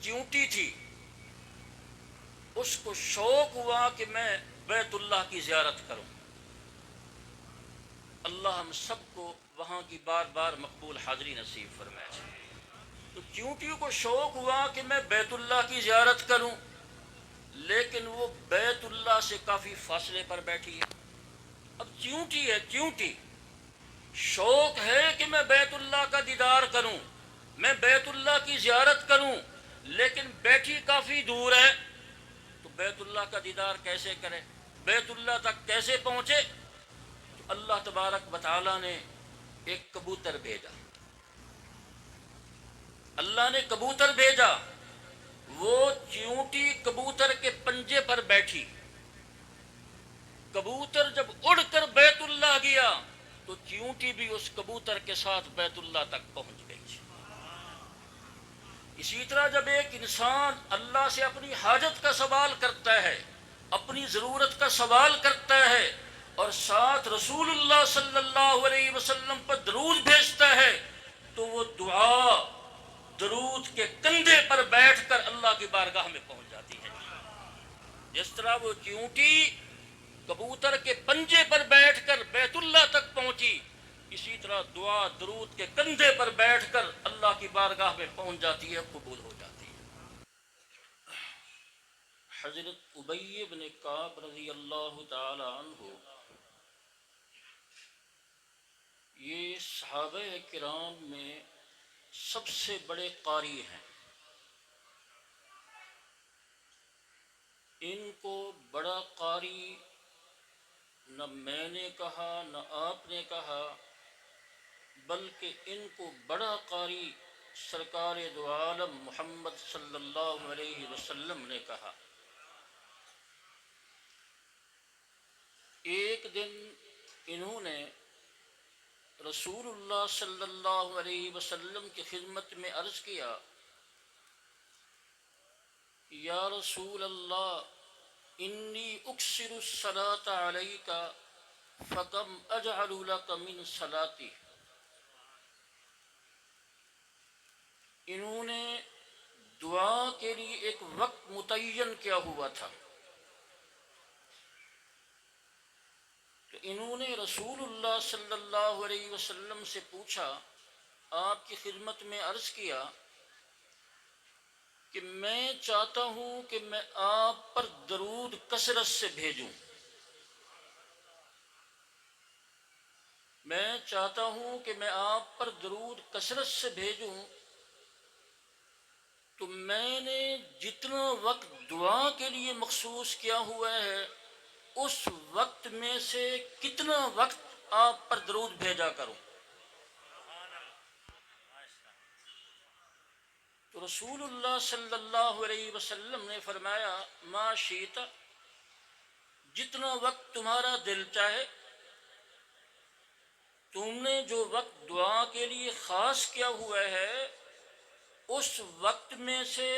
چیونٹی تھی، اس کو شوق ہوا کہ میں بیت اللہ کی زیارت کروں۔ اللہ ہم سب کو وہاں کی بار بار مقبول حاضری نصیب فرمائے۔ تو چیونٹیوں کو شوق ہوا کہ میں بیت اللہ کی زیارت کروں، لیکن وہ بیت اللہ سے کافی فاصلے پر بیٹھی ہے۔ اب چیونٹی ہے، چیونٹی شوق ہے کہ میں بیت اللہ کا دیدار کروں، میں بیت اللہ کی زیارت کروں، لیکن بیٹھی کافی دور ہے، تو بیت اللہ کا دیدار کیسے کرے، بیت اللہ تک کیسے پہنچے؟ تو اللہ تبارک و تعالی نے ایک کبوتر بھیجا، اللہ نے کبوتر بھیجا، وہ چیونٹی کبوتر کے پنجے پر بیٹھی۔ کبوتر جب اڑ کر بیت اللہ گیا تو چیونٹی بھی اس کبوتر کے ساتھ بیت اللہ تک پہنچ گئی۔ اسی طرح جب ایک انسان اللہ سے اپنی حاجت کا سوال کرتا ہے، اپنی ضرورت کا سوال کرتا ہے، اور ساتھ رسول اللہ صلی اللہ علیہ وسلم پر درود بھیجتا ہے، تو وہ دعا درود کے کندھے پر بیٹھ کر اللہ کی بارگاہ میں پہنچ جاتی ہے۔ جس طرح وہ چیونٹی کبوتر کے پنجے پر بیٹھ کر بیت اللہ تک پہنچی، اسی طرح دعا درود کے کندھے پر بیٹھ کر اللہ کی بارگاہ میں پہنچ جاتی ہے، قبول ہو جاتی ہے۔ حضرت ابی بن کعب رضی اللہ تعالی عنہ، یہ صحابہ کرام میں سب سے بڑے قاری ہیں۔ ان کو بڑا قاری نہ میں نے کہا نہ آپ نے کہا، بلکہ ان کو بڑا قاری سرکار دو عالم محمد صلی اللہ علیہ وسلم نے کہا۔ ایک دن انہوں نے رسول اللہ صلی اللہ علیہ وسلم کی خدمت میں عرض کیا، یا رسول اللہ انی اکثر الصلاۃ علیک فکم اجعل لک من صلاتی۔ انہوں نے دعا کے لیے ایک وقت متعین کیا ہوا تھا، تو انہوں نے رسول اللہ صلی اللہ علیہ وسلم سے پوچھا، آپ کی خدمت میں عرض کیا کہ میں چاہتا ہوں کہ میں آپ پر درود کثرت سے بھیجوں، میں چاہتا ہوں کہ میں آپ پر درود کثرت سے بھیجوں، تو میں نے جتنا وقت دعا کے لیے مخصوص کیا ہوا ہے، اس وقت میں سے کتنا وقت آپ پر درود بھیجا کروں۔ تو رسول اللہ صلی اللہ علیہ وسلم نے فرمایا، ما شئت، جتنا وقت تمہارا دل چاہے، تم نے جو وقت دعا کے لیے خاص کیا ہوا ہے، اس وقت میں سے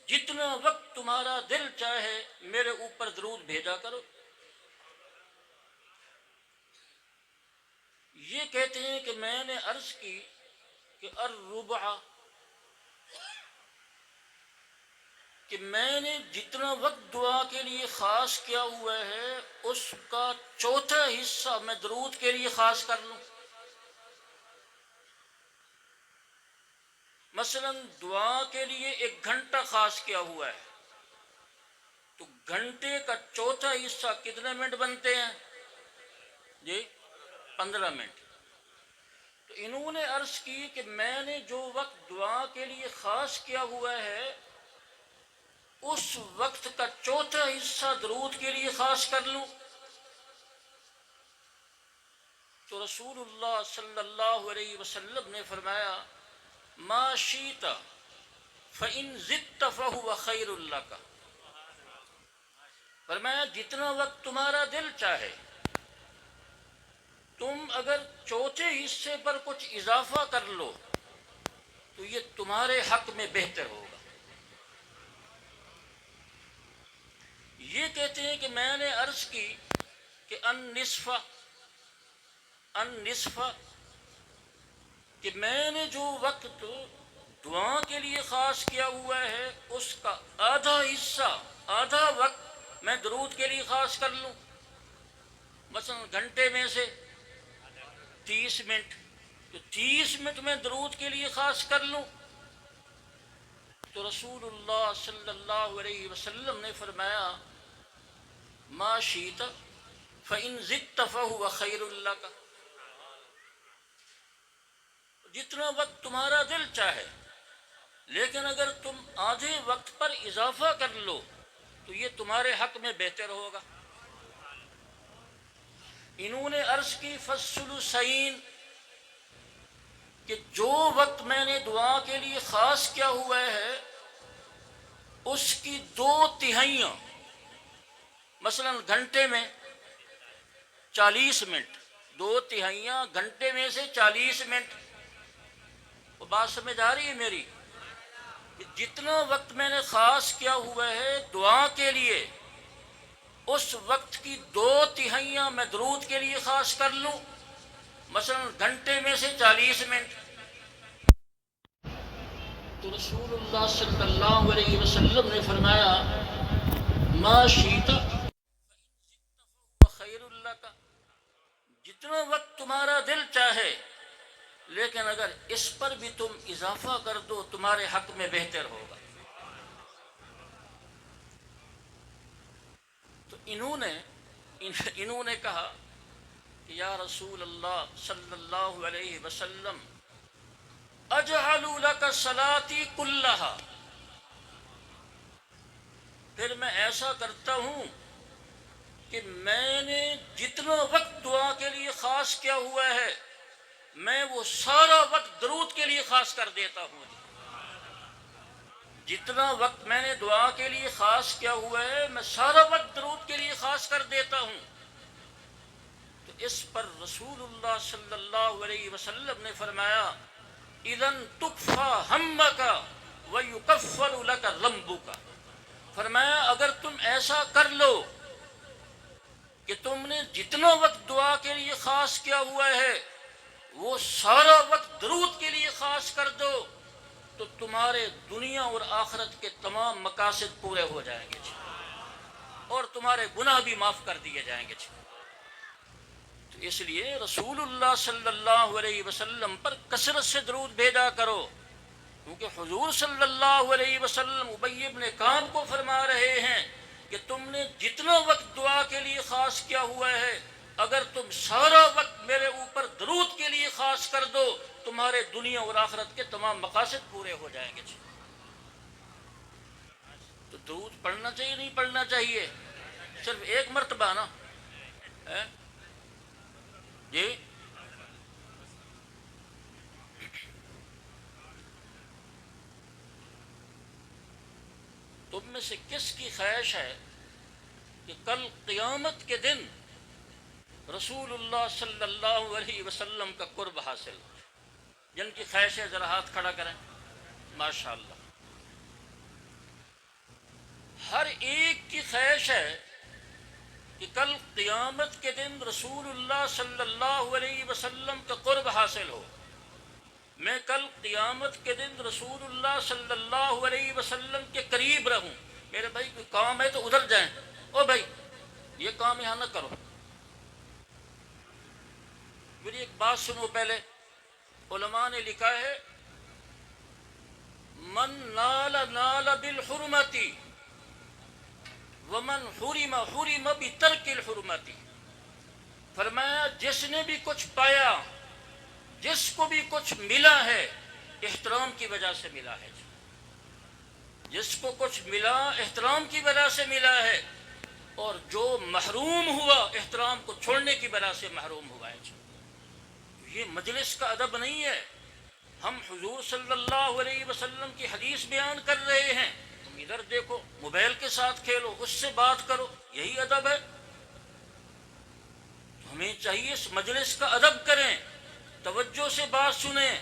جتنا وقت تمہارا دل چاہے میرے اوپر درود بھیجا کرو۔ یہ کہتے ہیں کہ میں نے عرض کی کہ الربع، کہ میں نے جتنا وقت دعا کے لیے خاص کیا ہوا ہے، اس کا چوتھا حصہ میں درود کے لیے خاص کر لوں۔ مثلا دعا کے لیے 1 گھنٹہ خاص کیا ہوا ہے، تو گھنٹے کا چوتھا حصہ کتنے منٹ بنتے ہیں جی؟ 15 منٹ۔ تو انہوں نے عرض کی کہ میں نے جو وقت دعا کے لیے خاص کیا ہوا ہے، اس وقت کا چوتھا حصہ درود کے لیے خاص کر لوں۔ تو رسول اللہ صلی اللہ علیہ وسلم نے فرمایا، ما شئت فإن زدت فهو خیر لک، فرمایا جتنا وقت تمہارا دل چاہے، تم اگر چوتھے حصے پر کچھ اضافہ کر لو تو یہ تمہارے حق میں بہتر ہوگا۔ یہ کہتے ہیں کہ میں نے عرض کی کہ النصف، کہ میں نے جو وقت دعا کے کے لیے خاص کیا ہوا ہے اس کا آدھا حصہ، آدھا وقت میں درود کے لیے خاص کر لوں، مثلا گھنٹے میں سے 30 منٹ، تو 30 منٹ میں درود کے لیے خاص کر لوں، تو رسول اللہ صلی اللہ علیہ وسلم نے فرمایا ما شئت فإن زدت فهو خیر لک، جتنا وقت تمہارا دل چاہے، لیکن اگر تم آدھے وقت پر اضافہ کر لو تو یہ تمہارے حق میں بہتر ہوگا۔ انہوں نے عرض کی فالثلثین، کہ جو وقت میں نے دعا کے لیے خاص کیا ہوا ہے اس کی 2/3، مثلا گھنٹے میں 40 منٹ، 2/3 گھنٹے میں سے 40 منٹ، وہ بات سمجھ آ رہی ہے میری؟ جتنا وقت میں نے خاص کیا ہوا ہے دعا کے لیے اس وقت کی 2/3 میں درود کے لیے خاص کر لوں، مثلا گھنٹے میں سے 40 منٹ، تو رسول اللہ صلی اللہ علیہ وسلم نے فرمایا ما شئت خیر لک، جتنا وقت تمہارا دل چاہے، لیکن اگر اس پر بھی تم اضافہ کر دو تمہارے حق میں بہتر ہوگا۔ تو انہوں نے کہا کہ یا رسول اللہ صلی اللہ علیہ وسلم اجعل لک صلاتی کلہا، پھر میں ایسا کرتا ہوں کہ میں نے جتنا وقت دعا کے لیے خاص کیا ہوا ہے میں وہ سارا وقت درود کے لیے خاص کر دیتا ہوں۔ جتنا وقت میں نے دعا کے لیے خاص کیا ہوا ہے میں سارا وقت درود کے لیے خاص کر دیتا ہوں۔ تو اس پر رسول اللہ صلی اللہ علیہ وسلم نے فرمایا اذن تکفی ہمک ویکفر لک ذنبک، فرمایا اگر تم ایسا کر لو کہ تم نے جتنا وقت دعا کے لیے خاص کیا ہوا ہے وہ سارا وقت درود کے لیے خاص کر دو تو تمہارے دنیا اور آخرت کے تمام مقاصد پورے ہو جائیں گے جی، اور تمہارے گناہ بھی معاف کر دیے جائیں گے جی۔ تو اس لیے رسول اللہ صلی اللہ علیہ وسلم پر کثرت سے درود بھیجا کرو، کیونکہ حضور صلی اللہ علیہ وسلم ابی ابن کعب کو فرما رہے ہیں کہ تم نے جتنا وقت دعا کے لیے خاص کیا ہوا ہے اگر تم سارا وقت میرے اوپر درود کے لیے خاص کر دو تمہارے دنیا اور آخرت کے تمام مقاصد پورے ہو جائیں گے۔ تو درود پڑھنا چاہیے نہیں پڑھنا چاہیے؟ صرف ایک مرتبہ نا جی۔ تم میں سے کس کی خواہش ہے کہ کل قیامت کے دن رسول اللہ صلی اللہ علیہ وسلم کا قرب حاصل ہو؟ جن کی خواہش ہے ذرا ہاتھ کھڑا کریں۔ ماشاءاللہ، ہر ایک کی خواہش ہے کہ کل قیامت کے دن رسول اللہ صلی اللہ علیہ وسلم کا قرب حاصل ہو، میں کل قیامت کے دن رسول اللہ صلی اللہ علیہ وسلم کے قریب رہوں۔ میرے بھائی کوئی کام ہے تو ادھر جائیں، او بھائی یہ کام یہاں نہ کرو۔ میری ایک بات سنو پہلے، علماء نے لکھا ہے من نال نال بالحرمتی ومن حرم حرم بترک الحرمتی، فرمایا جس نے بھی کچھ پایا، جس کو بھی کچھ ملا ہے احترام کی وجہ سے ملا ہے، جس کو کچھ ملا احترام کی وجہ سے ملا ہے، اور جو محروم ہوا احترام کو چھوڑنے کی وجہ سے محروم ہوا ہے۔ یہ مجلس کا ادب نہیں ہے، ہم حضور صلی اللہ علیہ وسلم کی حدیث بیان کر رہے ہیں، تم ادھر دیکھو، موبائل کے ساتھ کھیلو، اس سے بات کرو، یہی ادب ہے؟ ہمیں چاہیے اس مجلس کا ادب کریں، توجہ سے بات سنیں،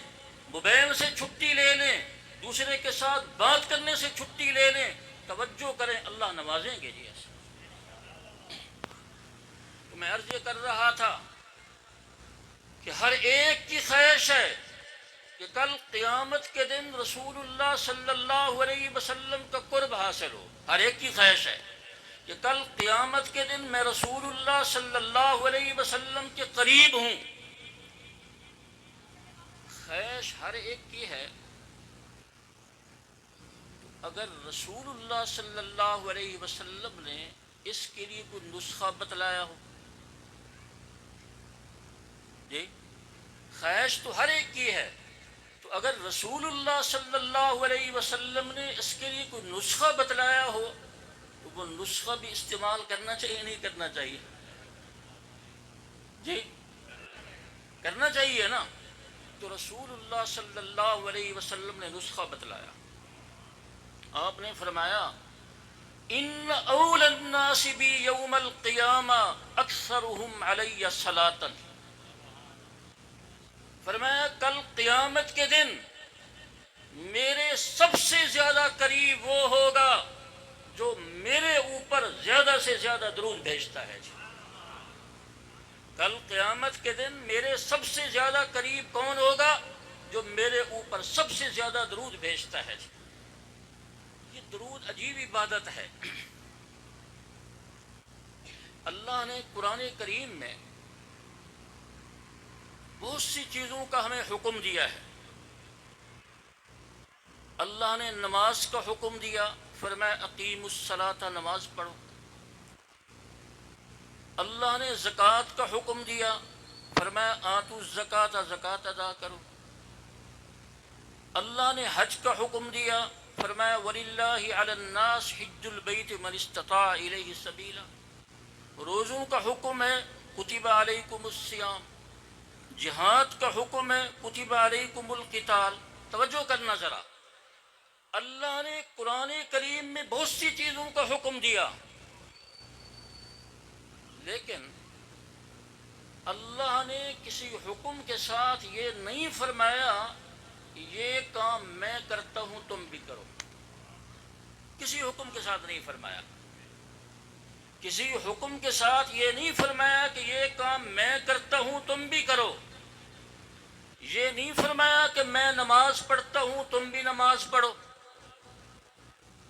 موبائل سے چھٹی لے لیں، دوسرے کے ساتھ بات کرنے سے چھٹی لے لیں، توجہ کریں، اللہ نوازیں گے جی ایسے۔ تو میں عرض یہ کر رہا تھا کہ ہر ایک کی خواہش ہے کہ کل قیامت کے دن رسول اللہ صلی اللہ علیہ وسلم کا قرب حاصل ہو. ہر ایک کی خواہش ہے کہ کل قیامت کے دن میں رسول اللہ صلی اللہ علیہ وسلم کے قریب ہوں. خواہش ہر ایک کی ہے. اگر رسول اللہ صلی اللہ علیہ وسلم نے اس کے لیے کوئی نسخہ بتلایا ہو. جی خواہش تو ہر ایک کی ہے، تو اگر رسول اللہ صلی اللہ علیہ وسلم نے اس کے لیے کوئی نسخہ بتلایا ہو تو وہ نسخہ بھی استعمال کرنا چاہیے نہیں کرنا چاہیے؟ جی کرنا چاہیے نا. تو رسول اللہ صلی اللہ علیہ وسلم نے نسخہ بتلایا. آپ نے فرمایا ان اول الناس بی یوم القیامہ اکثرهم علی صلاۃ. فرمایا کل قیامت کے دن میرے سب سے زیادہ قریب وہ ہوگا جو میرے اوپر زیادہ سے زیادہ درود بھیجتا ہے. جی کل قیامت کے دن میرے سب سے زیادہ قریب کون ہوگا؟ جو میرے اوپر سب سے زیادہ درود بھیجتا ہے. جی یہ درود عجیب عبادت ہے. اللہ نے قرآن کریم میں بہت سی چیزوں کا ہمیں حکم دیا ہے. اللہ نے نماز کا حکم دیا، فرمایا اقیم الصلاۃ، نماز پڑھو. اللہ نے زکوٰۃ کا حکم دیا، فرمایا آتوا الزکوٰۃ، زکوٰۃ ادا کرو. اللہ نے حج کا حکم دیا، فرمایا وَلِلَّهِ عَلَى النَّاسِ حِجُّ الْبَيْتِ مَنِ اسْتَطَاعَ إِلَيْهِ سَبِيلًا. روزوں کا حکم ہے، کتب علیکم الصیام. جہاد کا حکم ہے، کتب علیکم القتال. توجہ کرنا ذرا، اللہ نے قرآن کریم میں بہت سی چیزوں کا حکم دیا، لیکن اللہ نے کسی حکم کے ساتھ یہ نہیں فرمایا یہ کام میں کرتا ہوں تم بھی کرو. کسی حکم کے ساتھ نہیں فرمایا. کسی حکم کے ساتھ یہ نہیں فرمایا کہ یہ کام میں کرتا ہوں تم بھی کرو. یہ نہیں فرمایا کہ میں نماز پڑھتا ہوں تم بھی نماز پڑھو،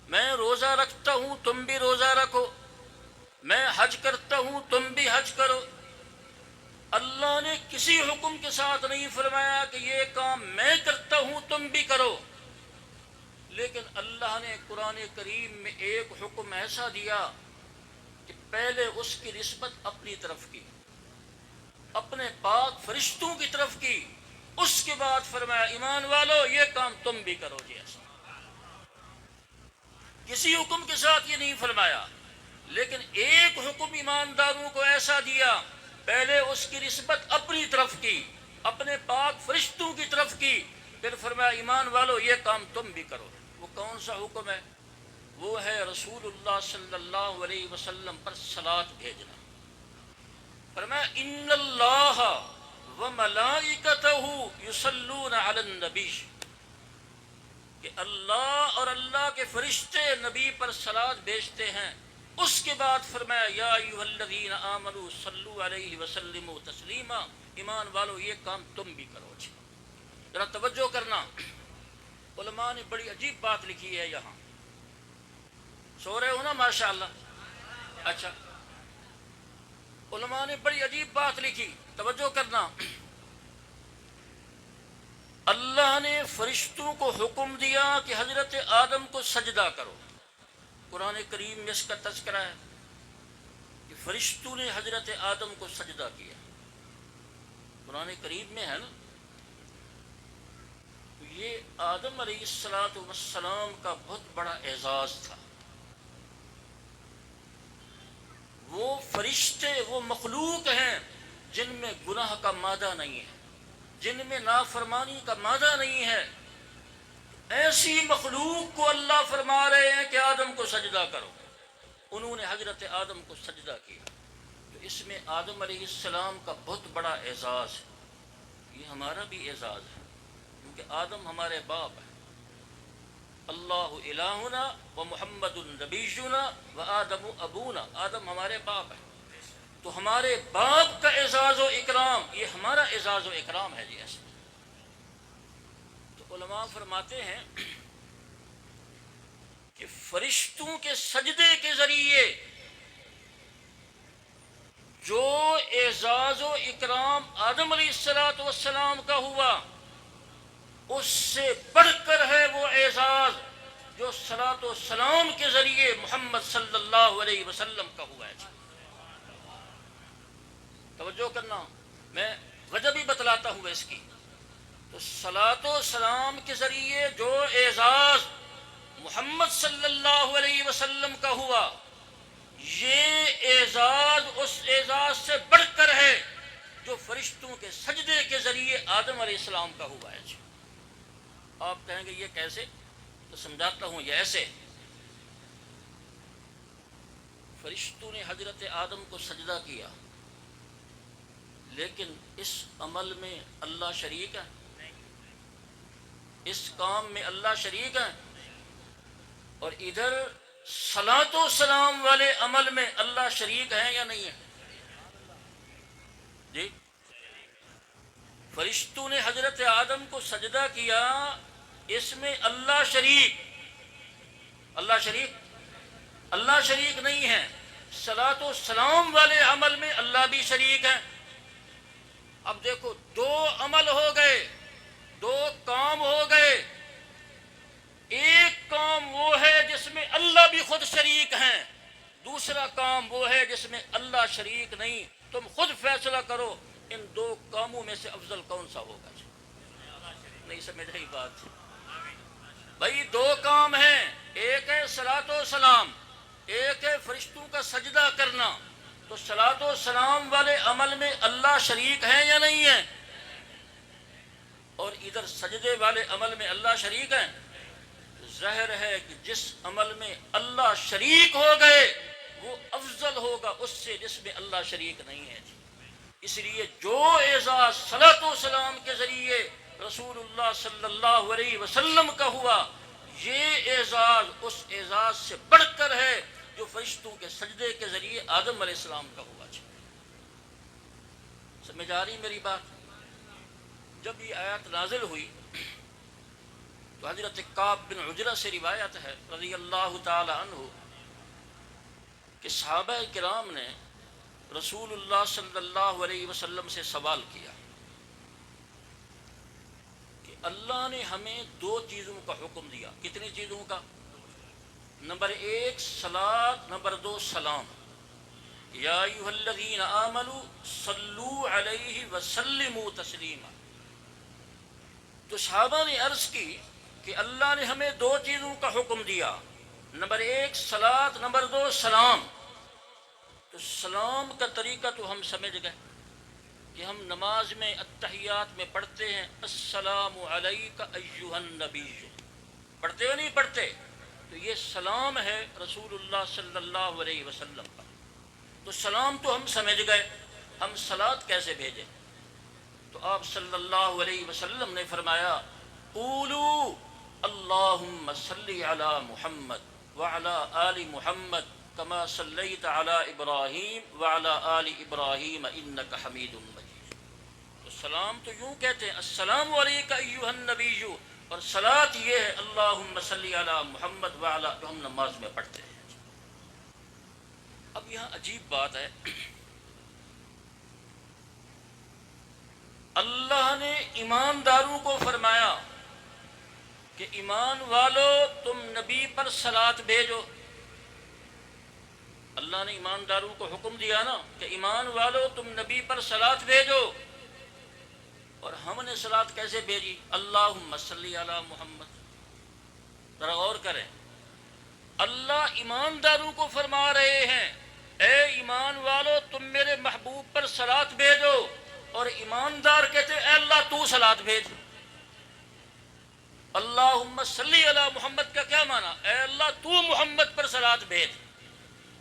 میں روزہ رکھتا ہوں تم بھی روزہ رکھو، میں حج کرتا ہوں تم بھی حج کرو. اللہ نے کسی حکم کے ساتھ نہیں فرمایا کہ یہ کام میں کرتا ہوں تم بھی کرو. لیکن اللہ نے قرآن کریم میں ایک حکم ایسا دیا کہ پہلے اس کی نسبت اپنی طرف کی، اپنے پاک فرشتوں کی طرف کی، اس کے بعد فرمایا ایمان والو یہ کام تم بھی کرو. جی ایسا کسی حکم کے ساتھ یہ نہیں فرمایا، لیکن ایک حکم ایمانداروں کو ایسا دیا، پہلے اس کی نسبت اپنی طرف کی، اپنے پاک فرشتوں کی طرف کی، پھر فرمایا ایمان والو یہ کام تم بھی کرو. وہ کون سا حکم ہے؟ وہ ہے رسول اللہ صلی اللہ علیہ وسلم پر صلاۃ بھیجنا. فرمایا ان اللہ وملائکتہ یصلون علی النبی، کہ اللہ اور اللہ کے فرشتے نبی پر صلاۃ بھیجتے ہیں. اس کے بعد فرمایا یا ایھا الذین آمنوا صلوا علیہ وسلموا تسلیما، ایمان والو یہ کام تم بھی کرو. ذرا توجہ کرنا، علماء نے بڑی عجیب بات لکھی ہے. یہاں سو رہے ہو نا ماشاء اللہ؟ اچھا، علماء نے بڑی عجیب بات لکھی، توجہ کرنا. اللہ نے فرشتوں کو حکم دیا کہ حضرت آدم کو سجدہ کرو. قرآن کریم میں اس کا تذکرہ ہے کہ فرشتوں نے حضرت آدم کو سجدہ کیا. قرآن کریم میں ہے نا. یہ آدم علیہ السلام کا بہت بڑا اعزاز تھا. وہ فرشتے وہ مخلوق ہیں جن میں گناہ کا مادہ نہیں ہے، جن میں نافرمانی کا مادہ نہیں ہے. ایسی مخلوق کو اللہ فرما رہے ہیں کہ آدم کو سجدہ کرو. انہوں نے حضرت آدم کو سجدہ کیا. تو اس میں آدم علیہ السلام کا بہت بڑا اعزاز ہے. یہ ہمارا بھی اعزاز ہے کیونکہ آدم ہمارے باپ ہیں. اللہ الہنا و محمد نبینا و آدم ابونا، آدم ہمارے باپ ہیں. تو ہمارے باپ کا اعزاز و اکرام یہ ہمارا اعزاز و اکرام ہے. جی ایسا علماء فرماتے ہیں کہ فرشتوں کے سجدے کے ذریعے جو اعزاز و اکرام آدم علیہ السلام کا ہوا، اس سے بڑھ کر ہے وہ اعزاز جو صلاۃ و سلام کے ذریعے محمد صلی اللہ علیہ وسلم کا ہوا ہے۔ توجہ کرنا، میں وجہ بھی بتلاتا ہوں اس کی۔ تو صلاۃ و سلام کے ذریعے جو اعزاز محمد صلی اللہ علیہ وسلم کا ہوا، یہ اعزاز اس اعزاز سے بڑھ کر ہے جو فرشتوں کے سجدے کے ذریعے آدم علیہ السلام کا ہوا ہے۔ آپ کہیں گے یہ کیسے؟ تو سمجھاتا ہوں، یہ ایسے۔ فرشتوں نے حضرت آدم کو سجدہ کیا، لیکن اس عمل میں اللہ شریک ہے؟ اس کام میں اللہ شریک ہے؟ اور ادھر صلاۃ و سلام والے عمل میں اللہ شریک ہے یا نہیں ہے؟ جی، فرشتوں نے حضرت آدم کو سجدہ کیا، اس میں اللہ شریک نہیں ہے۔ صلاۃ و سلام والے عمل میں اللہ بھی شریک ہے۔ اب دیکھو، دو عمل ہو گئے، دو کام ہو گئے۔ ایک کام وہ ہے جس میں اللہ بھی خود شریک ہیں، دوسرا کام وہ ہے جس میں اللہ شریک نہیں۔ تم خود فیصلہ کرو، ان دو کاموں میں سے افضل کون سا ہوگا؟ نہیں سمجھ رہی بات؟ بھائی دو کام ہیں، ایک ہے صلاۃ و سلام، ایک ہے فرشتوں کا سجدہ کرنا۔ تو صلاۃ و سلام والے عمل میں اللہ شریک ہے یا نہیں ہے؟ اور ادھر سجدے والے عمل میں اللہ شریک ہے۔ ظاہر ہے کہ جس عمل میں اللہ شریک ہو گئے وہ افضل ہوگا اس سے جس میں اللہ شریک نہیں ہے۔ اس لیے جو اعزاز صلاۃ و سلام کے ذریعے رسول اللہ صلی اللہ علیہ وسلم کا ہوا، یہ اعزاز اس اعزاز سے بڑھ کر ہے جو فرشتوں کے سجدے کے ذریعے آدم علیہ السلام کا ہوا۔ سمجھ آ رہی میری بات؟ جب یہ آیات نازل ہوئی تو حضرت کعب بن عجرہ سے روایت ہے رضی اللہ تعالی عنہ کہ صحابہ کرام نے رسول اللہ صلی اللہ علیہ وسلم سے سوال کیا کہ اللہ نے ہمیں دو چیزوں کا حکم دیا۔ کتنی چیزوں کا؟ نمبر ایک صلاۃ، نمبر دو سلام۔ یا ایھا الذین آمنوا صلوا علیہ وسلموا تسلیما۔ تو صحابہ نے عرض کی کہ اللہ نے ہمیں دو چیزوں کا حکم دیا، نمبر ایک صلاۃ، نمبر دو سلام۔ تو سلام کا طریقہ تو ہم سمجھ گئے کہ ہم نماز میں اتحیات میں پڑھتے ہیں السلام علیک ایھا النبی، پڑھتے ہو نہیں پڑھتے؟ تو یہ سلام ہے رسول اللہ صلی اللہ علیہ وسلم کا۔ تو سلام تو ہم سمجھ گئے، ہم صلاۃ کیسے بھیجیں؟ تو آپ صلی اللہ علیہ وسلم نے فرمایا قولوا اللہم صلی علی محمد وعلی آل محمد کما صلیت علی ابراہیم وعلی آل ابراہیم انک حمید مجید۔ تو سلام تو یوں کہتے ہیں السلام علیک ایھا النبی، اور صلاۃ یہ ہے اللہم صلی علی محمد وعلی، جو ہم نماز میں پڑھتے ہیں۔ اب یہاں عجیب بات ہے، اللہ نے ایمانداروں کو فرمایا کہ ایمان والو تم نبی پر صلاۃ بھیجو۔ اللہ نے ایمانداروں کو حکم دیا نا کہ ایمان والو تم نبی پر صلاۃ بھیجو، اور ہم نے صلاۃ کیسے بھیجی؟ اللہم صلی علی محمد۔ ذرا غور کریں، اللہ ایمانداروں کو فرما رہے ہیں اے ایمان والو تم میرے محبوب پر صلاۃ بھیجو، اور ایماندار کہتے ہیں اے اللہ تو صلاۃ بھیج۔ اللہم صلی علی محمد کا کیا معنی؟ اے اللہ تو محمد پر صلاۃ بھیج۔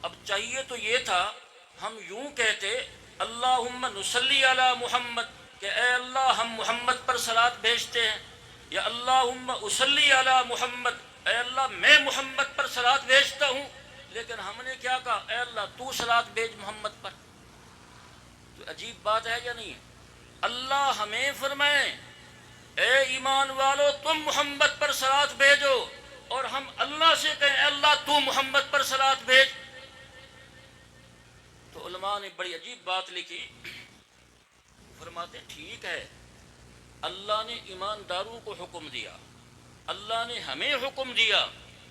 اب چاہیے تو یہ تھا ہم یوں کہتے اللہم نصلی علی محمد، کہ اے اللہ ہم محمد پر صلاۃ بھیجتے ہیں، یا اللہم اصلی علی محمد، اے اللہ میں محمد پر صلاۃ بھیجتا ہوں۔ لیکن ہم نے کیا کہا؟ اے اللہ تو صلاۃ بھیج محمد پر۔ تو عجیب بات ہے یا نہیں؟ اللہ ہمیں فرمائے اے ایمان والو تم محمد پر صلوات بھیجو، اور ہم اللہ سے کہیں اے اللہ تو محمد پر صلوات بھیج۔ تو علماء نے بڑی عجیب بات لکھی، فرماتے ہیں ٹھیک ہے، اللہ نے ایمانداروں کو حکم دیا، اللہ نے ہمیں حکم دیا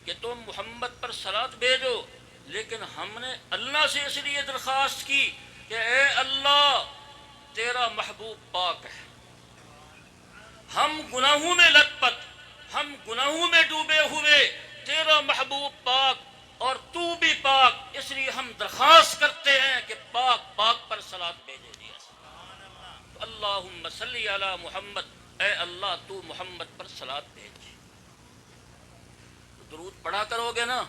کہ تم محمد پر صلوات بھیجو، لیکن ہم نے اللہ سے اس لیے درخواست کی کہ اے اللہ تیرا محبوب پاک ہے، ہم گناہوں میں لت پت، ہم گناہوں میں ڈوبے ہوئے، تیرا محبوب پاک اور تو بھی پاک، اس لیے ہم درخواست کرتے ہیں کہ پاک پاک پر صلوات بھیجے دیا۔ اللہم صلی علی محمد، اے اللہ تو محمد پر صلوات بھیج۔ درود پڑھا کرو گے نا،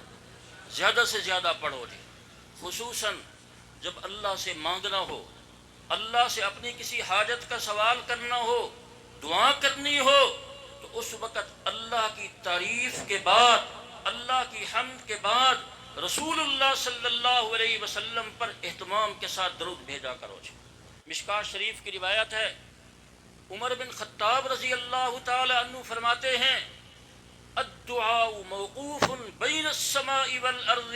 زیادہ سے زیادہ پڑھو گے، خصوصاً جب اللہ سے مانگنا ہو، اللہ سے اپنی کسی حاجت کا سوال کرنا ہو، دعا کرنی ہو، تو اس وقت اللہ کی تعریف کے بعد، اللہ کی حمد کے بعد رسول اللہ صلی اللہ علیہ وسلم پر اہتمام کے ساتھ درود بھیجا کرو جی۔ مشکاہ شریف کی روایت ہے، عمر بن خطاب رضی اللہ تعالی عنہ فرماتے ہیں الدعاء موقوف بین السماء والارض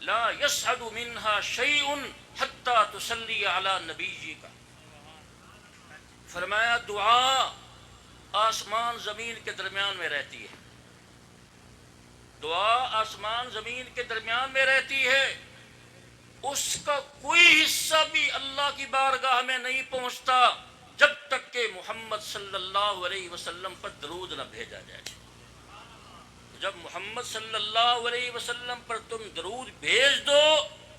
لا يصعد منها شيء حتى تصلی علی نبیک۔ فرمایا دعا آسمان زمین کے درمیان میں رہتی ہے، دعا آسمان زمین کے درمیان میں رہتی ہے، اس کا کوئی حصہ بھی اللہ کی بارگاہ میں نہیں پہنچتا جب تک کہ محمد صلی اللہ علیہ وسلم پر درود نہ بھیجا جائے۔ جب محمد صلی اللہ علیہ وسلم پر تم درود بھیج دو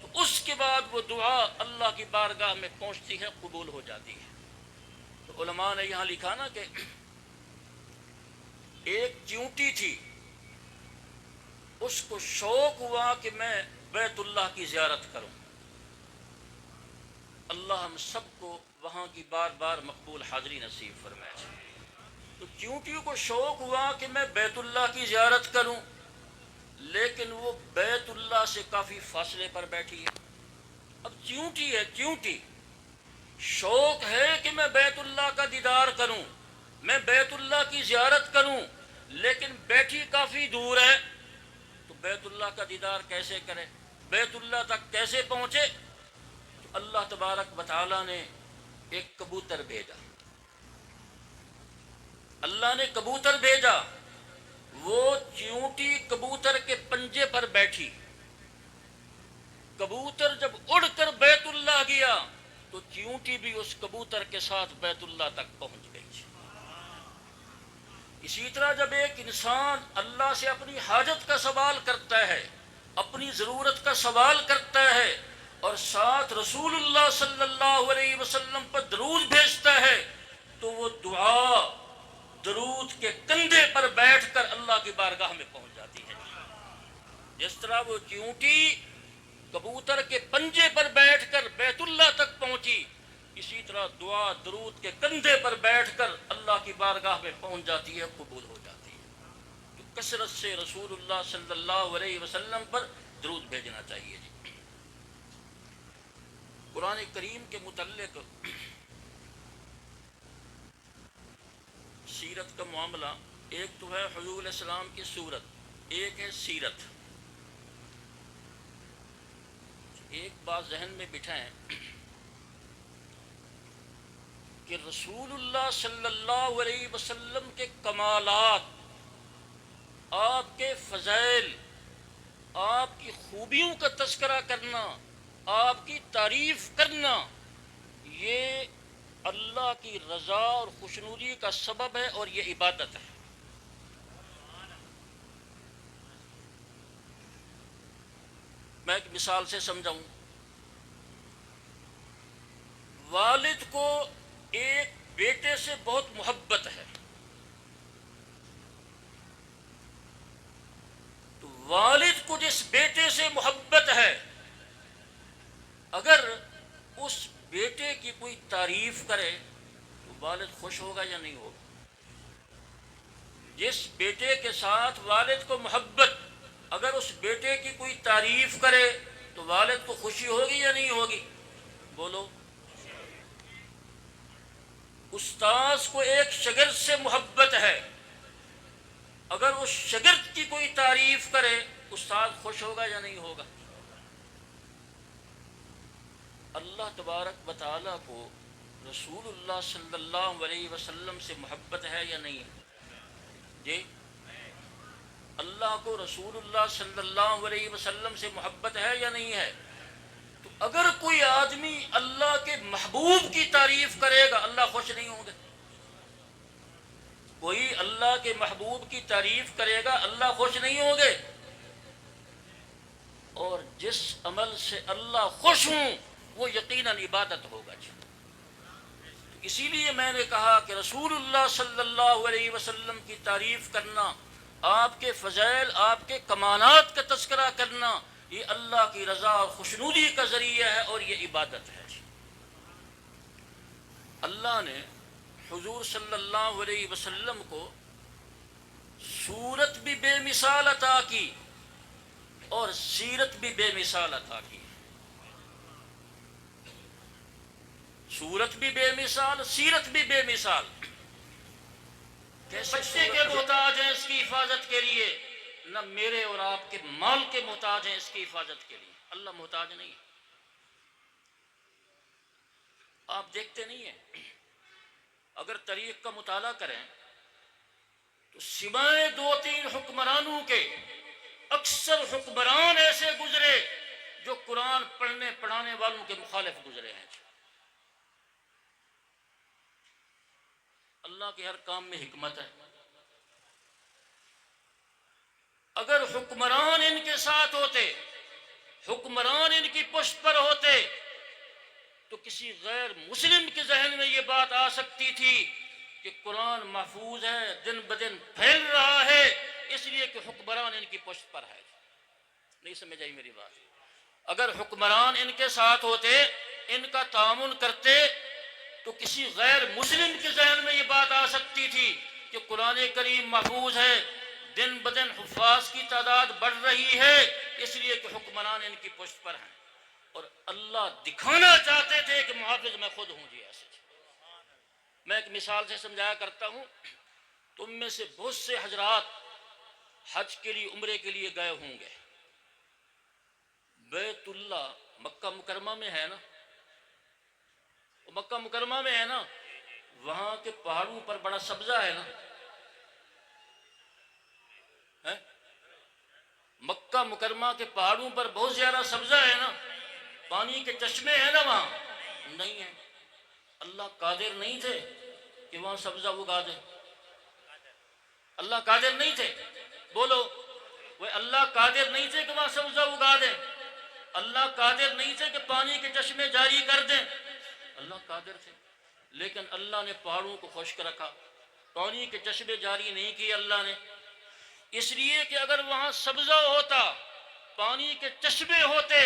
تو اس کے بعد وہ دعا اللہ کی بارگاہ میں پہنچتی ہے، قبول ہو جاتی ہے۔ تو علماء نے یہاں لکھا نا کہ ایک چیونٹی تھی، اس کو شوق ہوا کہ میں بیت اللہ کی زیارت کروں، اللہ ہم سب کو وہاں کی بار بار مقبول حاضری نصیب فرمائے۔ تو چیونٹی کو شوق ہوا کہ میں بیت اللہ کی زیارت کروں، لیکن وہ بیت اللہ سے کافی فاصلے پر بیٹھی ہے۔ اب چیونٹی ہے، چیونٹی شوق ہے کہ میں بیت اللہ کا دیدار کروں، میں بیت اللہ کی زیارت کروں، لیکن بیٹھی کافی دور ہے، تو بیت اللہ کا دیدار کیسے کرے، بیت اللہ تک کیسے پہنچے؟ تو اللہ تبارک و تعالیٰ نے ایک کبوتر بھیجا، اللہ نے کبوتر بھیجا، وہ چیونٹی کبوتر کے پنجے پر بیٹھی، کبوتر جب اڑ کر بیت اللہ گیا تو چیونٹی بھی اس کبوتر کے ساتھ بیت اللہ تک پہنچ گئی۔ اسی طرح جب ایک انسان اللہ سے اپنی حاجت کا سوال کرتا ہے، اپنی ضرورت کا سوال کرتا ہے، اور ساتھ رسول اللہ صلی اللہ علیہ وسلم پر درود بھیجتا ہے، تو وہ دعا درود کے کندھے پر بیٹھ کر اللہ کی بارگاہ میں پہنچ جاتی ہے۔ جس طرح وہ چیونٹی کبوتر کے پنجے پر بیٹھ کر بیت اللہ تک پہنچی، اسی طرح دعا درود کے کندھے پر بیٹھ کر اللہ کی بارگاہ میں پہنچ جاتی ہے، قبول ہو جاتی ہے۔ تو کثرت سے رسول اللہ صلی اللہ علیہ وسلم پر درود بھیجنا چاہیے جی۔ قرآن کریم کے متعلق سیرت کا معاملہ، ایک تو ہے حضور علیہ السلام کی صورت، ایک ہے سیرت۔ ایک بات ذہن میں بٹھائیں کہ رسول اللہ صلی اللہ علیہ وسلم کے کمالات، آپ کے فضائل، آپ کی خوبیوں کا تذکرہ کرنا، آپ کی تعریف کرنا، یہ اللہ کی رضا اور خوشنودی کا سبب ہے، اور یہ عبادت ہے۔ میں ایک مثال سے سمجھاؤں، والد کو ایک بیٹے سے بہت محبت ہے، تو والد کو جس بیٹے سے محبت ہے، اگر اس بیٹے کی کوئی تعریف کرے تو والد خوش ہوگا یا نہیں ہوگا؟ جس بیٹے کے ساتھ والد کو محبت، اگر اس بیٹے کی کوئی تعریف کرے تو والد کو خوشی ہوگی یا نہیں ہوگی؟ بولو۔ استاذ کو ایک شاگرد سے محبت ہے، اگر اس شاگرد کی کوئی تعریف کرے استاد خوش ہوگا یا نہیں ہوگا؟ اللہ تبارک و تعالیٰ کو رسول اللہ صلی اللہ علیہ وسلم سے محبت ہے یا نہیں ہے؟ جی، اللہ کو رسول اللہ صلی اللہ علیہ وسلم سے محبت ہے یا نہیں ہے؟ تو اگر کوئی آدمی اللہ کے محبوب کی تعریف کرے گا اللہ خوش نہیں ہوں گے؟ کوئی اللہ کے محبوب کی تعریف کرے گا اللہ خوش نہیں ہوں گے؟ اور جس عمل سے اللہ خوش ہوں وہ یقیناً عبادت ہوگا جی۔ اسی لیے میں نے کہا کہ رسول اللہ صلی اللہ علیہ وسلم کی تعریف کرنا، آپ کے فضائل، آپ کے کمالات کا تذکرہ کرنا، یہ اللہ کی رضا اور خوشنودی کا ذریعہ ہے اور یہ عبادت ہے جی۔ اللہ نے حضور صلی اللہ علیہ وسلم کو صورت بھی بے مثال عطا کی اور سیرت بھی بے مثال عطا کی۔ صورت بھی بے مثال، سیرت بھی بے مثال۔ بچے کے محتاج ہیں اس کی حفاظت کے لیے، نہ میرے اور آپ کے مال کے محتاج ہیں اس کی حفاظت کے لیے۔ اللہ محتاج نہیں ہے۔ آپ دیکھتے نہیں ہیں، اگر تاریخ کا مطالعہ کریں تو سوائے دو تین حکمرانوں کے اکثر حکمران ایسے گزرے جو قرآن پڑھنے پڑھانے والوں کے مخالف گزرے ہیں۔ اللہ کے ہر کام میں حکمت ہے۔ اگر حکمران ان کے ساتھ ہوتے، حکمران ان کی پشت پر ہوتے، تو کسی غیر مسلم کے ذہن میں یہ بات آ سکتی تھی کہ قرآن محفوظ ہے، دن بدن پھیل رہا ہے، اس لیے کہ حکمران ان کی پشت پر ہے۔ نہیں سمجھ آئی میری بات؟ اگر حکمران ان کے ساتھ ہوتے، ان کا تعاون کرتے، تو کسی غیر مسلم کے ذہن میں یہ بات آ سکتی تھی کہ قرآن کریم محفوظ ہے، دن بدن حفاظ کی تعداد بڑھ رہی ہے، اس لیے کہ حکمران ان کی پشت پر ہیں۔ اور اللہ دکھانا چاہتے تھے کہ محافظ میں خود ہوں جی۔ ایسے میں ایک مثال سے سمجھایا کرتا ہوں، تم میں سے بہت سے حضرات حج کے لیے، عمرے کے لیے گئے ہوں گے۔ بیت اللہ مکہ مکرمہ میں ہے نا، مکہ مکرمہ میں ہے نا، وہاں کے پہاڑوں پر بڑا سبزہ ہے نا، مکہ مکرمہ کے پہاڑوں پر بہت زیادہ سبزہ ہے نا، پانی کے چشمے ہیں نا وہاں؟ نہیں ہے۔ اللہ قادر نہیں تھے کہ وہاں سبزہ اگا دے؟ اللہ قادر نہیں تھے؟ بولو، وہ اللہ قادر نہیں تھے کہ وہاں سبزہ اگا دیں؟ اللہ قادر نہیں تھے کہ پانی کے چشمے جاری کر دیں؟ اللہ قادر تھے، لیکن اللہ نے پہاڑوں کو خشک رکھا، پانی کے چشمے جاری نہیں کیے اللہ نے، اس لیے کہ اگر وہاں سبزہ ہوتا، پانی کے چشمے ہوتے،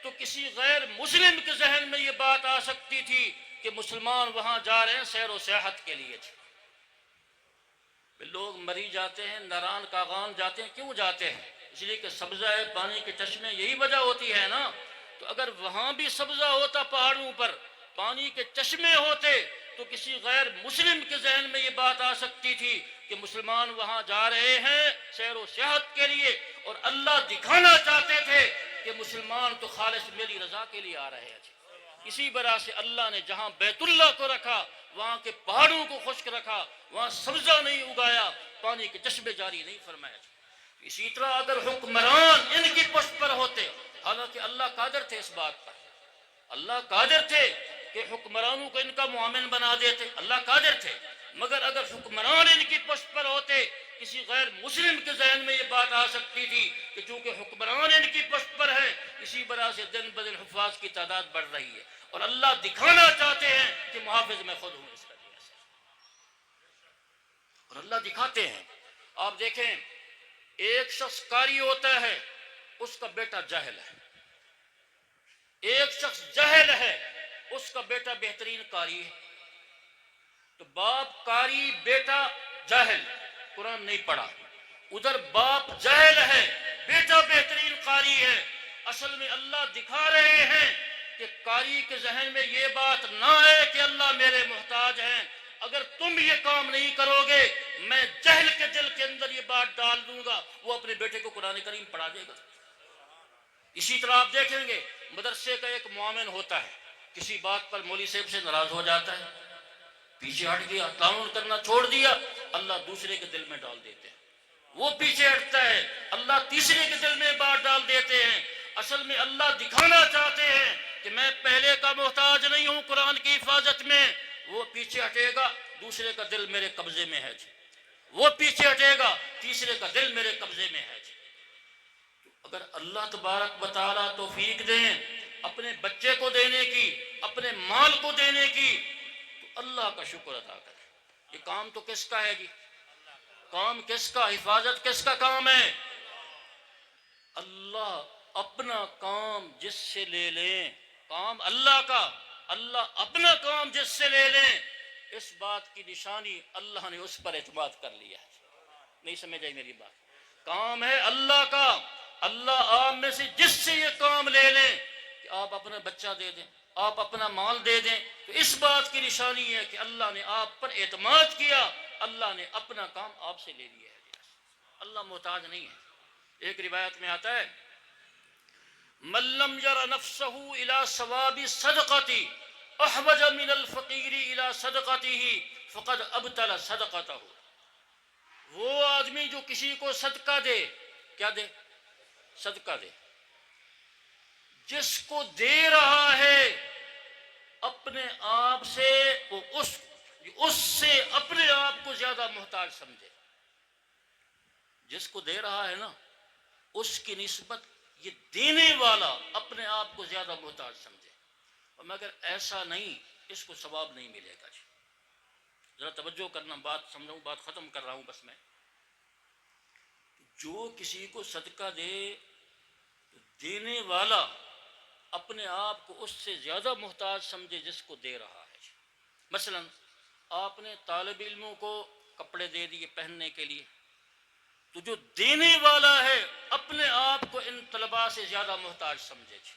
تو کسی غیر مسلم کے ذہن میں یہ بات آ سکتی تھی کہ مسلمان وہاں جا رہے ہیں سیر و سیاحت کے لیے۔ لوگ مری جاتے ہیں، ناران کاغان جاتے ہیں، کیوں جاتے ہیں؟ اس لیے کہ سبزہ ہے، پانی کے چشمے، یہی وجہ ہوتی ہے نا۔ تو اگر وہاں بھی سبزہ ہوتا، پہاڑوں پر پانی کے چشمے ہوتے، تو کسی غیر مسلم کے ذہن میں یہ بات آ سکتی تھی کہ مسلمان وہاں جا رہے ہیں سیر و سیاحت کے لیے، اور اللہ دکھانا چاہتے تھے کہ مسلمان تو خالص میری رضا کے لیے آ رہے ہیں۔ اسی طرح سے اللہ نے جہاں بیت اللہ کو رکھا، وہاں کے پہاڑوں کو خشک رکھا، وہاں سبزہ نہیں اگایا، پانی کے چشمے جاری نہیں فرمایا۔ اسی طرح اگر حکمران ان کی پشت پر ہوتے، حالانکہ اللہ قادر تھے اس بات پر، اللہ قادر تھے کہ حکمرانوں کو ان کا معاون بنا دیتے، اللہ قادر تھے، مگر اگر حکمران ان کی پشت پر ہوتے، کسی غیر مسلم کے ذہن میں یہ بات آ سکتی تھی کہ چونکہ حکمران ان کی پشت پر ہے، اسی طرح سے دن بدن حفاظ کی تعداد بڑھ رہی ہے، اور اللہ دکھانا چاہتے ہیں کہ محافظ میں خود ہوں اس طریقے سے، اور اللہ دکھاتے ہیں۔ آپ دیکھیں، ایک شخص قاری ہوتا ہے، اس کا بیٹا جاہل ہے، ایک شخص جاہل ہے، اس کا بیٹا بہترین قاری ہے، تو باپ قاری، بیٹا جاہل، قرآن نہیں پڑھا، ادھر باپ جاہل ہے، بیٹا بہترین قاری ہے۔ اصل میں اللہ دکھا رہے ہیں کہ قاری کے ذہن میں یہ بات نہ ہے کہ اللہ میرے محتاج ہیں، اگر تم یہ کام نہیں کرو گے میں جہل کے دل کے اندر یہ بات ڈال دوں گا، وہ اپنے بیٹے کو قرآن کریم پڑھا دے گا۔ اسی طرح آپ دیکھیں گے مدرسے کا ایک معاون ہوتا ہے، کسی بات پر مولوی صاحب سے ناراض ہو جاتا ہے، پیچھے ہٹ گیا، تعاون کرنا چھوڑ دیا، اللہ دوسرے کے دل میں ڈال دیتے ہیں۔ وہ پیچھے ہٹتا ہے، اللہ تیسرے کے دل میں بات ڈال دیتے ہیں۔ اصل میں اللہ دکھانا چاہتے ہیں کہ میں پہلے کا محتاج نہیں ہوں قرآن کی حفاظت میں۔ وہ پیچھے ہٹے گا، دوسرے کا دل میرے قبضے میں ہے جی، وہ پیچھے ہٹے گا، تیسرے کا دل میرے قبضے میں ہے جی۔ اگر اللہ تبارک و تعالیٰ توفیق دیں اپنے بچے کو دینے کی، اپنے مال کو دینے کی، تو اللہ کا شکر ادا کریں۔ یہ کام تو کس کا ہے جی؟ کام کس کا؟ حفاظت کس کا کام ہے؟ اللہ اپنا کام جس سے لے لیں، کام اللہ کا، اللہ اپنا کام جس سے لے لیں، اس بات کی نشانی اللہ نے اس پر اعتماد کر لیا ہے۔ نہیں سمجھ آئی میری بات؟ کام ہے اللہ کا، اللہ آپ میں سے جس سے یہ کام لے لیں کہ آپ اپنا بچہ دے دیں، آپ اپنا مال دے دیں، تو اس بات کی نشانی ہے کہ اللہ نے آپ پر اعتماد کیا، اللہ نے اپنا کام آپ سے لے لیا ہے۔ اللہ محتاج نہیں ہے۔ ایک روایت میں آتا ہے من لم یر نفسہ الی ثواب صدقتی احوج من الفقیر الی صدقته فقد ابطل صدقتہ۔ وہ آدمی جو کسی کو صدقہ دے، کیا دے؟ صدقہ دے، جس کو دے رہا ہے اپنے آپ سے، وہ اس سے اپنے آپ کو زیادہ محتاج سمجھے۔ جس کو دے رہا ہے نا، اس کی نسبت یہ دینے والا اپنے آپ کو زیادہ محتاج سمجھے، اور مگر ایسا نہیں، اس کو ثواب نہیں ملے گا جی۔ ذرا توجہ کرنا، بات سمجھوں، بات ختم کر رہا ہوں بس میں۔ جو کسی کو صدقہ دے تو دینے والا اپنے آپ کو اس سے زیادہ محتاج سمجھے جس کو دے رہا ہے۔ مثلا آپ نے طالب علموں کو کپڑے دے دیے پہننے کے لیے، تو جو دینے والا ہے اپنے آپ کو ان طلباء سے زیادہ محتاج سمجھے جی۔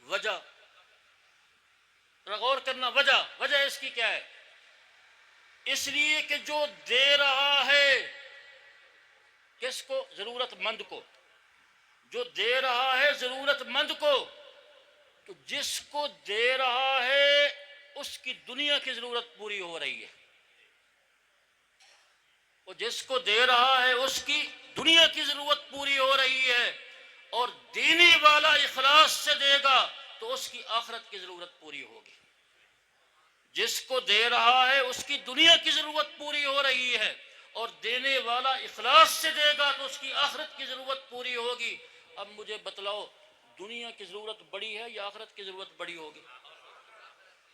وجہ غور کرنا، وجہ اس کی کیا ہے؟ اس لیے کہ جو دے رہا ہے کس کو؟ ضرورت مند کو۔ جو دے رہا ہے ضرورت مند کو، تو جس کو دے رہا ہے اس کی دنیا کی ضرورت پوری ہو رہی ہے، اور جس کو دے رہا ہے اس کی دنیا کی ضرورت پوری ہو رہی ہے، اور دینے والا اخلاص سے دے گا تو اس کی آخرت کی ضرورت پوری ہوگی۔ جس کو دے رہا ہے اس کی دنیا کی ضرورت پوری ہو رہی ہے، اور دینے والا اخلاص سے دے گا تو اس کی آخرت کی ضرورت پوری ہوگی۔ اب مجھے بتلاؤ، دنیا کی ضرورت بڑی ہے یا آخرت کی ضرورت بڑی ہوگی؟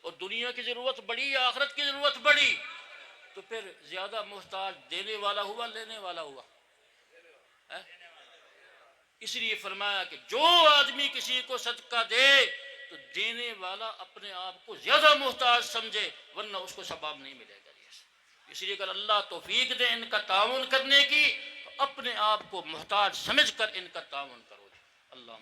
اور دنیا کی ضرورت بڑی یا آخرت کی ضرورت بڑی؟ تو پھر زیادہ محتاج دینے والا ہوا لینے والا ہوا؟ اس لیے فرمایا کہ جو آدمی کسی کو صدقہ دے تو دینے والا اپنے آپ کو زیادہ محتاج سمجھے، ورنہ اس کو ثواب نہیں ملے گا۔ اس لیے اگر اللہ توفیق دے ان کا تعاون کرنے کی، تو اپنے آپ کو محتاج سمجھ کر ان کا تعاون کرو۔ اللہ